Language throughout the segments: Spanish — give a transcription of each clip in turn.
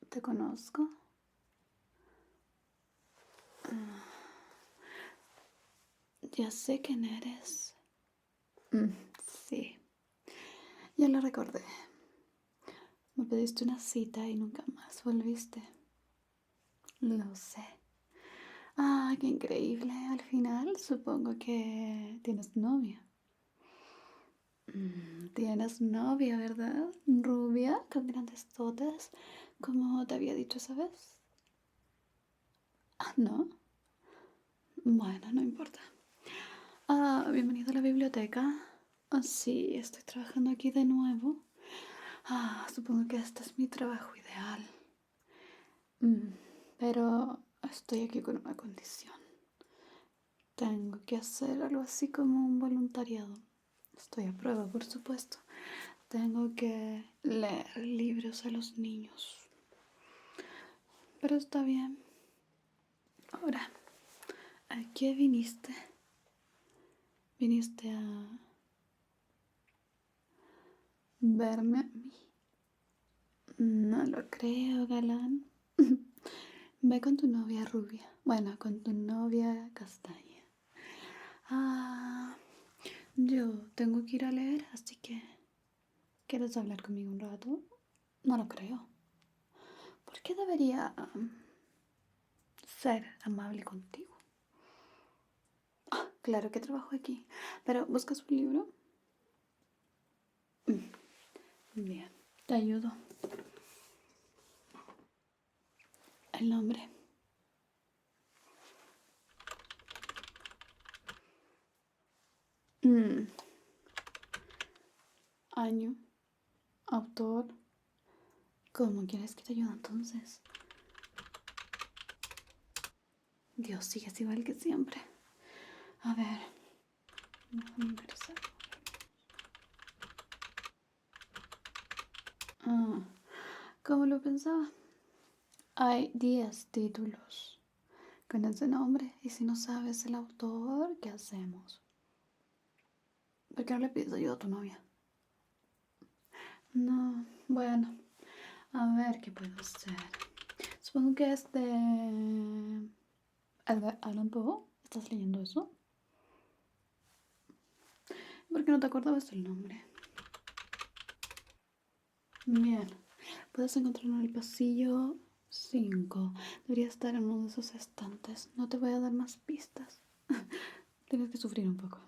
¿Te conozco? Ya sé quién eres. Mm, sí, ya lo recordé. Me pediste una cita y nunca más volviste. Lo sé. Ah, qué increíble. Al final supongo que tienes novia. Tienes novia, ¿verdad? Rubia, con grandes dotes, como te había dicho esa vez. Ah, ¿no? Bueno, no importa. Ah, bienvenido a la biblioteca. Ah, sí, estoy trabajando aquí de nuevo. Ah, supongo que este es mi trabajo ideal. Mm, pero estoy aquí con una condición. Tengo que hacer algo así como un voluntariado. Estoy a prueba, por supuesto. Tengo que leer libros a los niños. Pero está bien. Ahora, ¿a qué viniste? ¿Viniste a verme a mí? No lo creo, galán. Ve con tu novia rubia. Bueno, con tu novia castaña. Ah, yo tengo que ir a leer, así que... ¿Quieres hablar conmigo un rato? No lo creo. ¿Por qué debería ser amable contigo? Ah, claro que trabajo aquí. Pero, ¿buscas un libro? Bien, te ayudo. El nombre. Mm, año. Autor. ¿Cómo quieres que te ayude entonces? Dios, sigues igual que siempre. A ver. Déjame ver. Ah, como lo pensaba. Hay 10 títulos con ese nombre. Y si no sabes el autor, ¿qué hacemos? ¿Por qué no le pides ayuda a tu novia? No, bueno. A ver, ¿qué puedo hacer? Supongo que es de Edgar Allan Poe. ¿Estás leyendo eso? ¿Por qué no te acordabas del nombre? Bien. Puedes encontrarlo en el pasillo 5. Debería estar en uno de esos estantes. No te voy a dar más pistas. Tienes que sufrir un poco.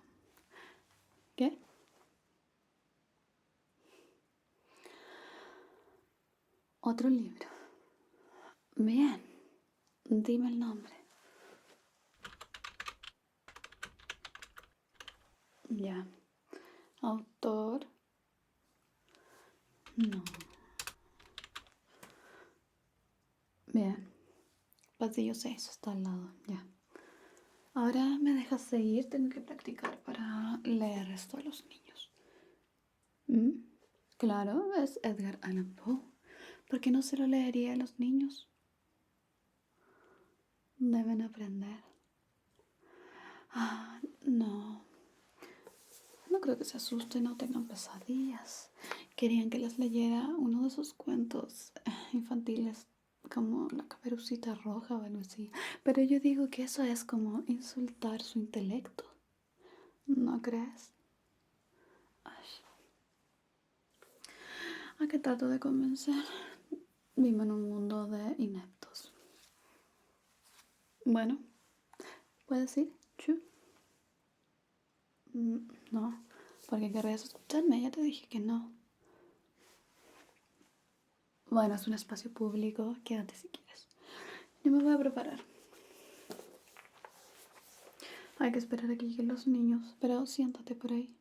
¿Qué? Otro libro. Bien. Dime el nombre. Ya. Autor. No. Bien. Pasillo 6 está al lado. Ya. Ahora me dejas seguir. Tengo que practicar para leer esto a los niños. ¿Mm? Claro, es Edgar Allan Poe. ¿Por qué no se lo leería a los niños? Deben aprender. Ah, no. No creo que se asusten o tengan pesadillas. Querían que les leyera uno de esos cuentos infantiles como La Caperucita Roja o algo así. Pero yo digo que eso es como insultar su intelecto. ¿No crees? Ay, ¿a qué trato de convencer? Vivo en un mundo de ineptos. Bueno, ¿puedes ir? Chu. No, porque querrías escucharme. Ya te dije que no. Bueno, es un espacio público. Quédate si quieres. Yo me voy a preparar. Hay que esperar a que lleguen los niños, pero siéntate por ahí.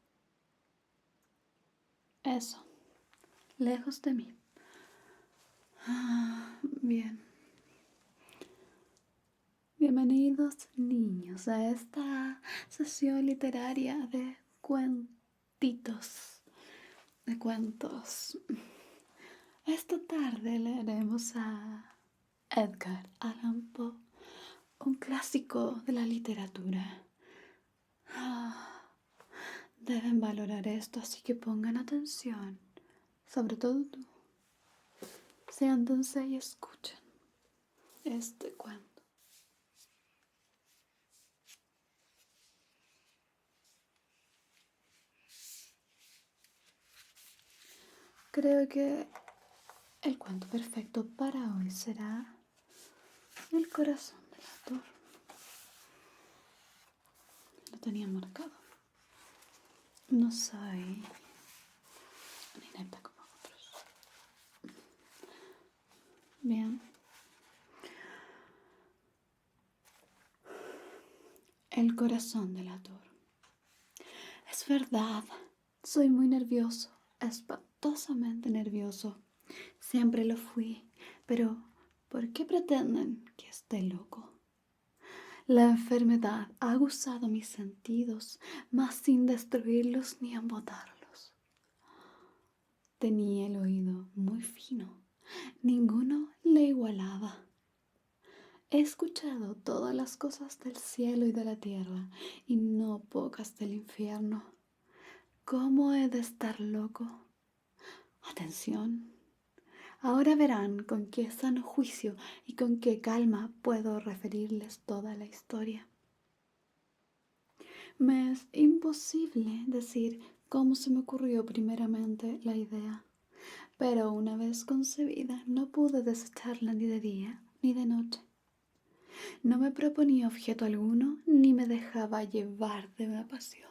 Eso, lejos de mí. Bien. Bienvenidos niños a esta sesión literaria de cuentitos, de cuentos. Esta tarde leeremos a Edgar Allan Poe, un clásico de la literatura. Deben valorar esto, así que pongan atención, sobre todo tú. Siéntense y escuchen este cuento. Creo que el cuento perfecto para hoy será El corazón del autor. Lo tenía marcado. No soy una inepta como otros. Bien. El corazón del autor. Es verdad, soy muy nervioso, espantosamente nervioso. Siempre lo fui, pero ¿por qué pretenden que esté loco? La enfermedad ha aguzado mis sentidos, mas sin destruirlos ni embotarlos. Tenía el oído muy fino, ninguno le igualaba. He escuchado todas las cosas del cielo y de la tierra, y no pocas del infierno. ¿Cómo he de estar loco? Atención. Ahora verán con qué sano juicio y con qué calma puedo referirles toda la historia. Me es imposible decir cómo se me ocurrió primeramente la idea, pero una vez concebida no pude desecharla ni de día ni de noche. No me proponía objeto alguno ni me dejaba llevar de una pasión.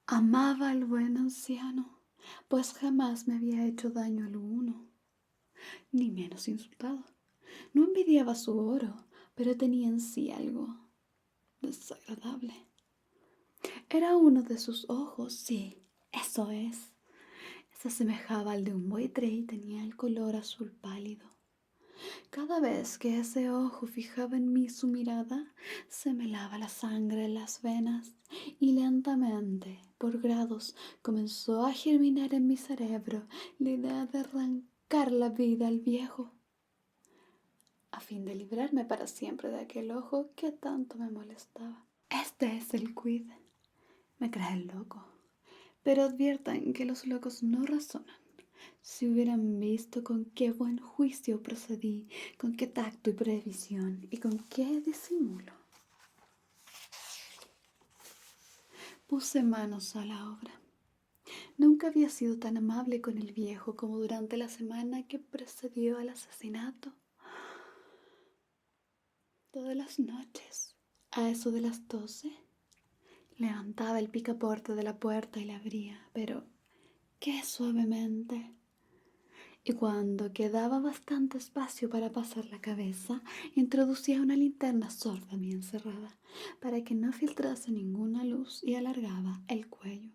Amaba al buen anciano, pues jamás me había hecho daño alguno, ni menos insultado. No envidiaba su oro, pero tenía en sí algo desagradable. Era uno de sus ojos, sí, eso es. Se asemejaba al de un buitre y tenía el color azul pálido. Cada vez que ese ojo fijaba en mí su mirada, se me helaba la sangre en las venas y lentamente, por grados, comenzó a germinar en mi cerebro la idea de arrancar la vida al viejo, a fin de librarme para siempre de aquel ojo que tanto me molestaba. Este es el quid. Me creen loco, pero adviertan que los locos no razonan. Si hubieran visto con qué buen juicio procedí, con qué tacto y previsión, y con qué disimulo. Puse manos a la obra. Nunca había sido tan amable con el viejo como durante la semana que precedió al asesinato. Todas las noches, a eso de las 12, levantaba el picaporte de la puerta y la abría, pero qué suavemente. Y cuando quedaba bastante espacio para pasar la cabeza, introducía una linterna sorda bien cerrada, para que no filtrase ninguna luz, y alargaba el cuello.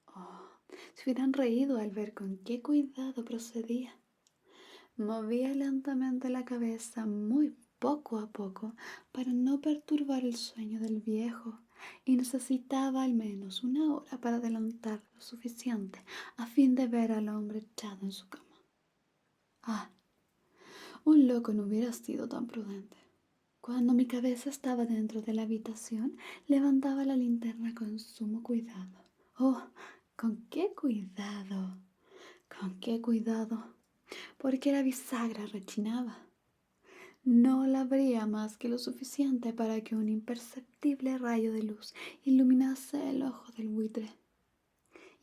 Oh, se hubieran reído al ver con qué cuidado procedía. Movía lentamente la cabeza muy poco a poco para no perturbar el sueño del viejo, y necesitaba al menos una hora para adelantar lo suficiente a fin de ver al hombre echado en su cama. Ah, un loco no hubiera sido tan prudente. Cuando mi cabeza estaba dentro de la habitación, levantaba la linterna con sumo cuidado. Oh, con qué cuidado, con qué cuidado, porque la bisagra rechinaba. No la abría más que lo suficiente para que un imperceptible rayo de luz iluminase el ojo del buitre.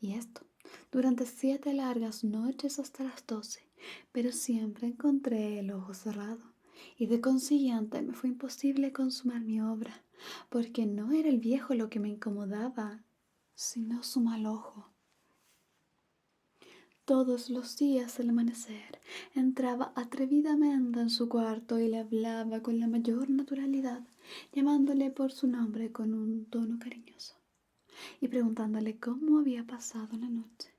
Y esto durante 7 largas noches hasta las 12, pero siempre encontré el ojo cerrado, y de consiguiente me fue imposible consumar mi obra, porque no era el viejo lo que me incomodaba, sino su mal ojo. Todos los días al amanecer entraba atrevidamente en su cuarto y le hablaba con la mayor naturalidad, llamándole por su nombre con un tono cariñoso y preguntándole cómo había pasado la noche.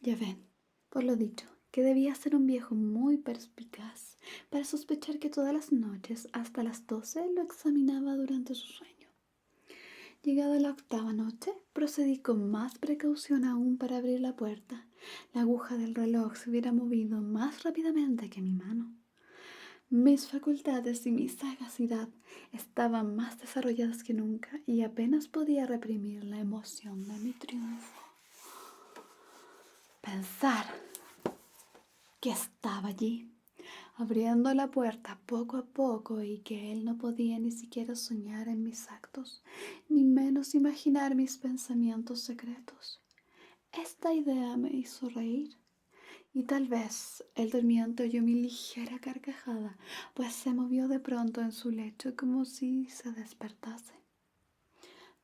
Ya ven, por lo dicho, que debía ser un viejo muy perspicaz para sospechar que todas las noches hasta las 12 lo examinaba durante su sueño. Llegada la 8ª noche, procedí con más precaución aún para abrir la puerta. La aguja del reloj se hubiera movido más rápidamente que mi mano. Mis facultades y mi sagacidad estaban más desarrolladas que nunca y apenas podía reprimir la emoción de mi triunfo. Pensar que estaba allí, abriendo la puerta poco a poco y que él no podía ni siquiera soñar en mis actos, ni menos imaginar mis pensamientos secretos. Esta idea me hizo reír. Y tal vez el durmiente oyó mi ligera carcajada, pues se movió de pronto en su lecho como si se despertase.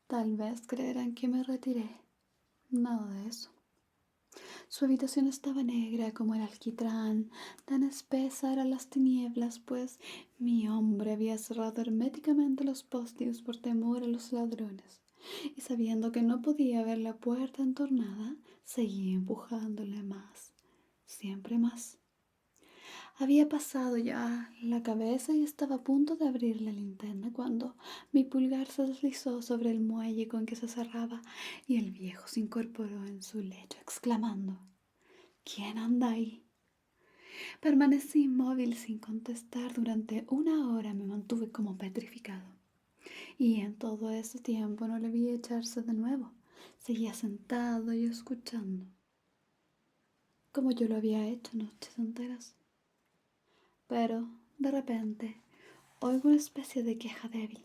Tal vez creerán que me retiré. Nada de eso. Su habitación estaba negra como el alquitrán, tan espesa eran las tinieblas, pues mi hombre había cerrado herméticamente los postigos por temor a los ladrones. Y sabiendo que no podía ver la puerta entornada, seguí empujándole más, siempre más. Había pasado ya la cabeza y estaba a punto de abrir la linterna cuando mi pulgar se deslizó sobre el muelle con que se cerraba y el viejo se incorporó en su lecho exclamando: ¿Quién anda ahí? Permanecí inmóvil sin contestar. Durante una hora me mantuve como petrificado. Y en todo ese tiempo no le vi echarse de nuevo. Seguía sentado y escuchando, como yo lo había hecho noches enteras. Pero, de repente, oigo una especie de queja débil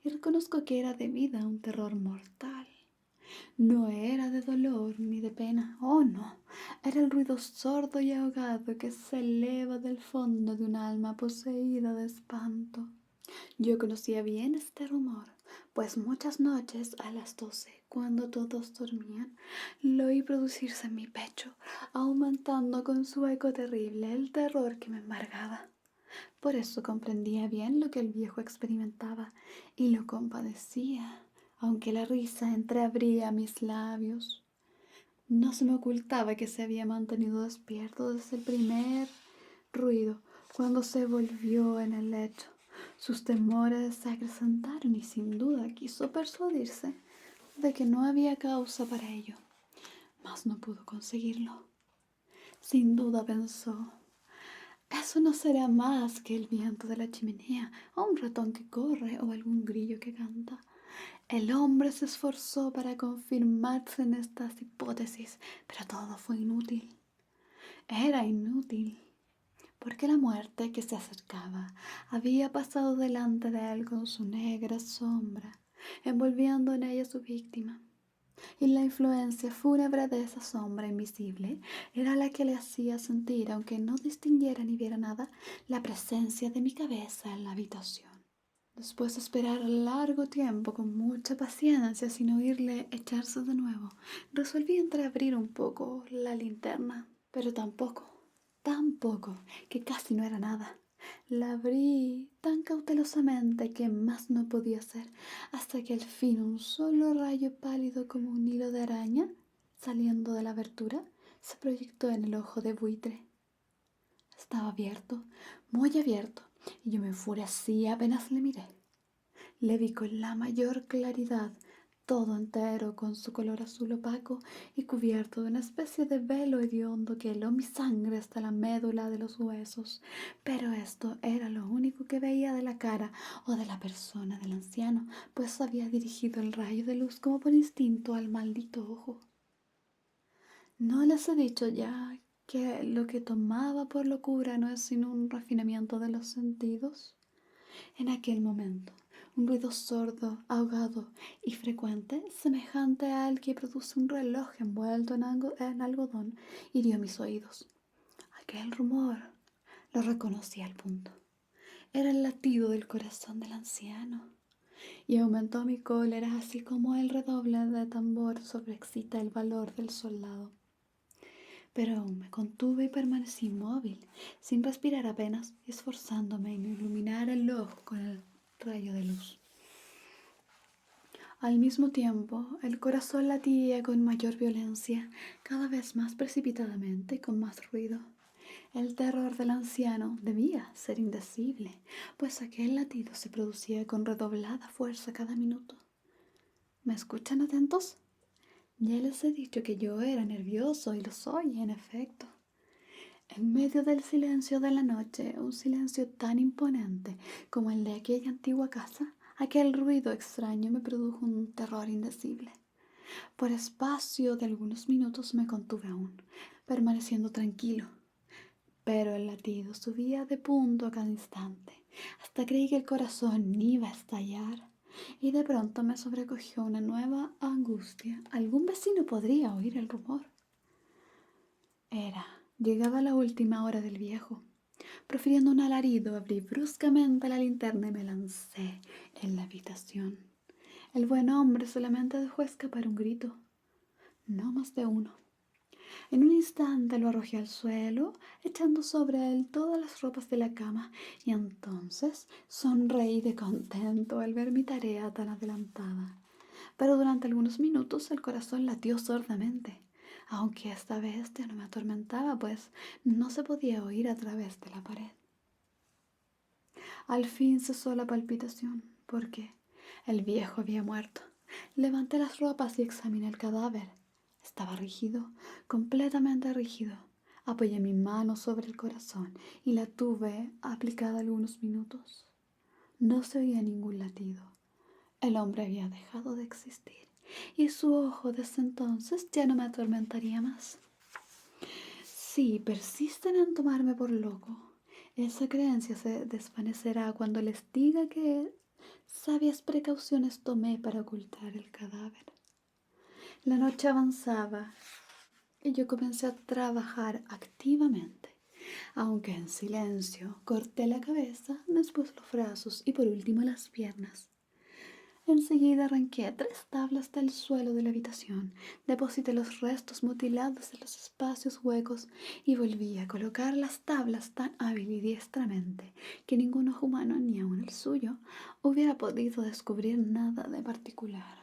y reconozco que era debida a un terror mortal. No era de dolor ni de pena, oh no, era el ruido sordo y ahogado que se eleva del fondo de un alma poseída de espanto. Yo conocía bien este rumor, pues muchas noches a las 12, cuando todos dormían, lo oí producirse en mi pecho, aumentando con su eco terrible el terror que me embargaba. Por eso comprendía bien lo que el viejo experimentaba y lo compadecía, aunque la risa entreabría mis labios. No se me ocultaba que se había mantenido despierto desde el primer ruido, cuando se volvió en el lecho. Sus temores se acrecentaron y sin duda quiso persuadirse de que no había causa para ello, mas no pudo conseguirlo. Sin duda pensó: eso no será más que el viento de la chimenea, o un ratón que corre, o algún grillo que canta. El hombre se esforzó para confirmarse en estas hipótesis, pero todo fue inútil. Era inútil, porque la muerte que se acercaba había pasado delante de él con su negra sombra, envolviendo en ella a su víctima. Y la influencia fúnebre de esa sombra invisible era la que le hacía sentir, aunque no distinguiera ni viera nada, la presencia de mi cabeza en la habitación. Después de esperar largo tiempo con mucha paciencia sin oírle echarse de nuevo, resolví entreabrir un poco la linterna, pero tan poco, que casi no era nada. La abrí tan cautelosamente que más no podía hacer, hasta que al fin un solo rayo pálido como un hilo de araña, saliendo de la abertura, se proyectó en el ojo de buitre. Estaba abierto, muy abierto, y yo me enfurecí apenas le miré. Le vi con la mayor claridad, todo entero, con su color azul opaco y cubierto de una especie de velo hediondo que heló mi sangre hasta la médula de los huesos. Pero esto era lo único que veía de la cara o de la persona del anciano, pues había dirigido el rayo de luz como por instinto al maldito ojo. ¿No les he dicho ya que lo que tomaba por locura no es sino un refinamiento de los sentidos? En aquel momento, un ruido sordo, ahogado y frecuente, semejante al que produce un reloj envuelto en algodón, hirió mis oídos. Aquel rumor lo reconocí al punto. Era el latido del corazón del anciano. Y aumentó mi cólera, así como el redoble de tambor sobreexcita el valor del soldado. Pero aún me contuve y permanecí inmóvil, sin respirar apenas, esforzándome en iluminar el ojo con el rayo de luz. Al mismo tiempo, el corazón latía con mayor violencia, cada vez más precipitadamente y con más ruido. El terror del anciano debía ser indecible, pues aquel latido se producía con redoblada fuerza cada minuto. ¿Me escuchan atentos? Ya les he dicho que yo era nervioso y lo soy, en efecto. En medio del silencio de la noche, un silencio tan imponente como el de aquella antigua casa, aquel ruido extraño me produjo un terror indecible. Por espacio de algunos minutos me contuve aún, permaneciendo tranquilo. pero el latido subía de punto a cada instante. Hasta creí que el corazón iba a estallar. Y de pronto me sobrecogió una nueva angustia. Algún vecino podría oír el rumor. Llegaba la última hora del viejo. Profiriendo un alarido, abrí bruscamente la linterna y me lancé en la habitación. El buen hombre solamente dejó escapar un grito, no más de uno. En un instante lo arrojé al suelo, echando sobre él todas las ropas de la cama, y entonces sonreí de contento al ver mi tarea tan adelantada. Pero durante algunos minutos el corazón latió sordamente, aunque esta vez ya no me atormentaba, pues no se podía oír a través de la pared. Al fin cesó la palpitación, porque el viejo había muerto. Levanté las ropas y examiné el cadáver. Estaba rígido, completamente rígido. Apoyé mi mano sobre el corazón y la tuve aplicada algunos minutos. No se oía ningún latido. El hombre había dejado de existir y su ojo desde entonces ya no me atormentaría más. Si persisten en tomarme por loco, esa creencia se desvanecerá cuando les diga que sabias precauciones tomé para ocultar el cadáver. La noche avanzaba y yo comencé a trabajar activamente. Aunque en silencio, corté la cabeza, después los brazos y por último las piernas. Enseguida arranqué 3 tablas del suelo de la habitación, deposité los restos mutilados en los espacios huecos y volví a colocar las tablas tan hábil y diestramente que ningún ojo humano, ni aun el suyo, hubiera podido descubrir nada de particular.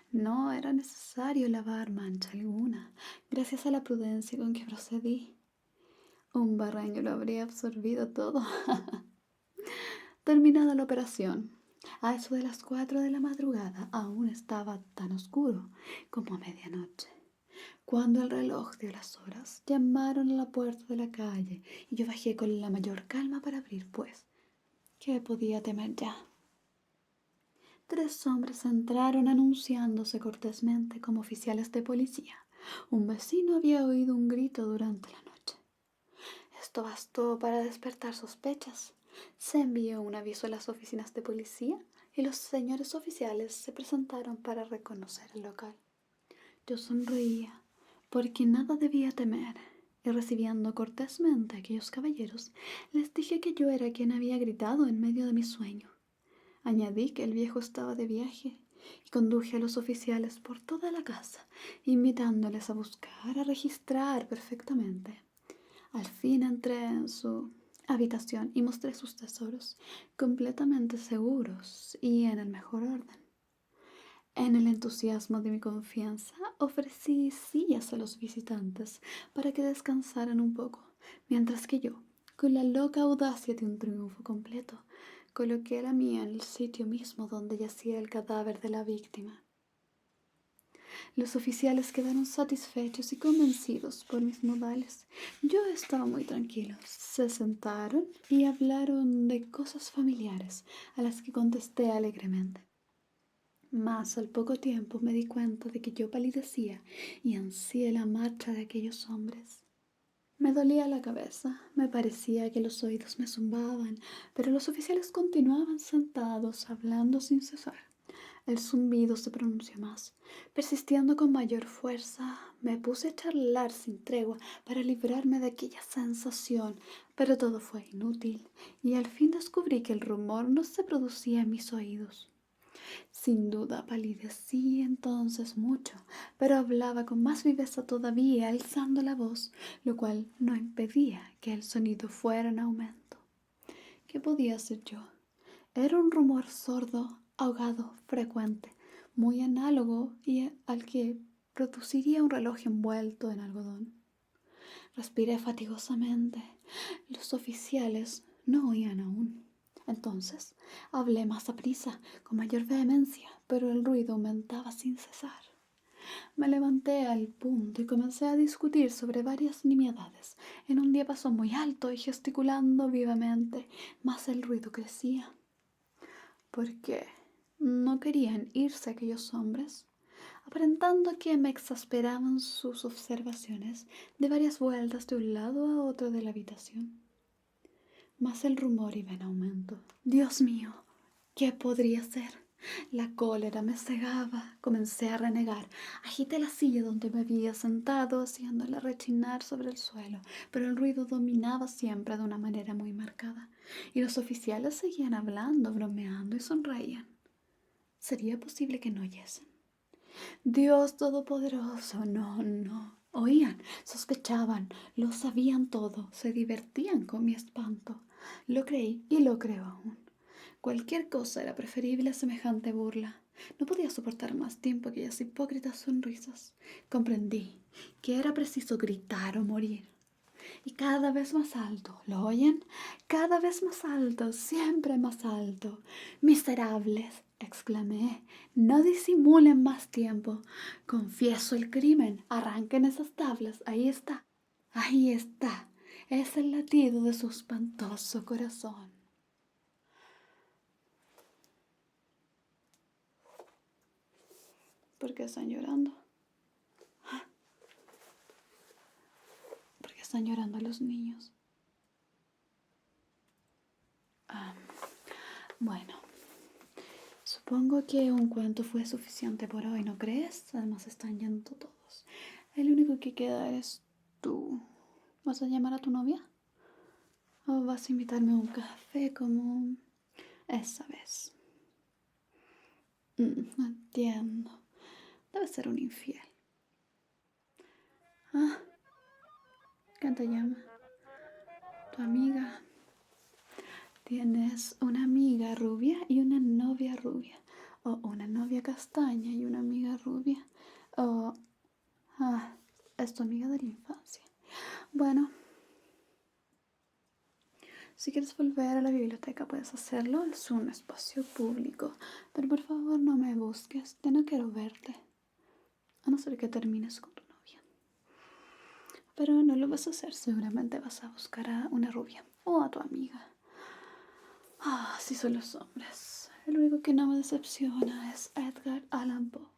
No era necesario lavar mancha alguna, gracias a la prudencia con que procedí. Un barreño lo habría absorbido todo. Terminada la operación, a eso de las 4 de la madrugada aún estaba tan oscuro como a medianoche. Cuando el reloj dio las horas, llamaron a la puerta de la calle y yo bajé con la mayor calma para abrir, pues, ¿qué podía temer ya? 3 hombres entraron anunciándose cortésmente como oficiales de policía. Un vecino había oído un grito durante la noche. Esto bastó para despertar sospechas. Se envió un aviso a las oficinas de policía y los señores oficiales se presentaron para reconocer el local. Yo sonreía, porque nada debía temer, y recibiendo cortésmente a aquellos caballeros, les dije que yo era quien había gritado en medio de mi sueño. Añadí que el viejo estaba de viaje y conduje a los oficiales por toda la casa, invitándoles a buscar, a registrar perfectamente. Al fin entré en su habitación y mostré sus tesoros, completamente seguros y en el mejor orden. En el entusiasmo de mi confianza, ofrecí sillas a los visitantes para que descansaran un poco, mientras que yo, con la loca audacia de un triunfo completo, coloqué la mía en el sitio mismo donde yacía el cadáver de la víctima. Los oficiales quedaron satisfechos y convencidos por mis modales. Yo estaba muy tranquilo. Se sentaron y hablaron de cosas familiares, a las que contesté alegremente. Mas al poco tiempo me di cuenta de que yo palidecía y ansié la marcha de aquellos hombres. Me dolía la cabeza, me parecía que los oídos me zumbaban, pero los oficiales continuaban sentados hablando sin cesar. El zumbido se pronunció más. Persistiendo con mayor fuerza, me puse a charlar sin tregua para librarme de aquella sensación, pero todo fue inútil, y al fin descubrí que el rumor no se producía en mis oídos. Sin duda palidecí entonces mucho, pero hablaba con más viveza todavía, alzando la voz, lo cual no impedía que el sonido fuera en aumento. ¿Qué podía hacer yo? Era un rumor sordo, ahogado, frecuente, muy análogo y al que produciría un reloj envuelto en algodón. Respiré fatigosamente. Los oficiales no oían aún. Entonces hablé más aprisa, con mayor vehemencia, pero el ruido aumentaba sin cesar. Me levanté al punto y comencé a discutir sobre varias nimiedades, en un diapasón muy alto y gesticulando vivamente, mas el ruido crecía. ¿Por qué no querían irse aquellos hombres? aparentando que me exasperaban sus observaciones de varias vueltas de un lado a otro de la habitación. Mas el rumor iba en aumento. Dios mío, ¿qué podría ser? La cólera me cegaba. Comencé a renegar. Agité la silla donde me había sentado, haciéndola rechinar sobre el suelo, pero el ruido dominaba siempre de una manera muy marcada, y los oficiales seguían hablando, bromeando y sonreían. ¿Sería posible que no oyesen? Dios Todopoderoso, no, no. Oían, sospechaban, lo sabían todo, se divertían con mi espanto. Lo creí y lo creo aún. Cualquier cosa era preferible a semejante burla. No podía soportar más tiempo aquellas hipócritas sonrisas. Comprendí que era preciso gritar o morir. Y cada vez más alto, ¿lo oyen? Cada vez más alto, siempre más alto. Miserables, exclamé, no disimulen más tiempo. Confieso el crimen, arranquen esas tablas, ahí está, ahí está. Es el latido de su espantoso corazón. ¿Por qué están llorando? ¿Por qué están llorando los niños? Ah, bueno, supongo que un cuento fue suficiente por hoy, ¿no crees? Además están yendo todos. El único que queda eres tú. ¿Vas a llamar a tu novia? ¿O vas a invitarme a un café como esa vez? No entiendo. Debe ser un infiel. Ah, ¿quién te llama? Tu amiga. Tienes una amiga rubia y una novia rubia. O una novia castaña y una amiga rubia. O... Ah, es tu amiga de la infancia. Bueno, si quieres volver a la biblioteca puedes hacerlo. Es un espacio público. Pero por favor no me busques. Ya no quiero verte. A no ser que termines con tu novia. Pero no lo vas a hacer. Seguramente vas a buscar a una rubia. O a tu amiga. Ah, así son los hombres. El único que no me decepciona es Edgar Allan Poe.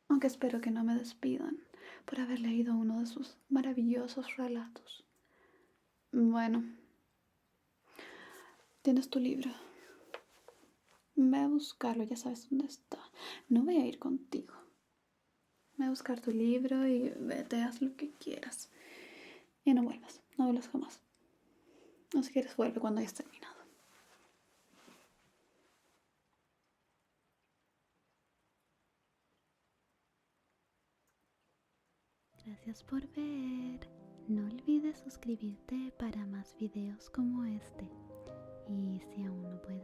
Aunque espero que no me despidan por haber leído uno de sus maravillosos relatos. Bueno, tienes tu libro. Ve a buscarlo, ya sabes dónde está. No voy a ir contigo. Ve a buscar tu libro y vete, haz lo que quieras. Y no vuelvas, no vuelvas jamás. O si quieres, vuelve cuando hayas terminado. Gracias por ver. No olvides suscribirte para más videos como este. Y si aún no puedes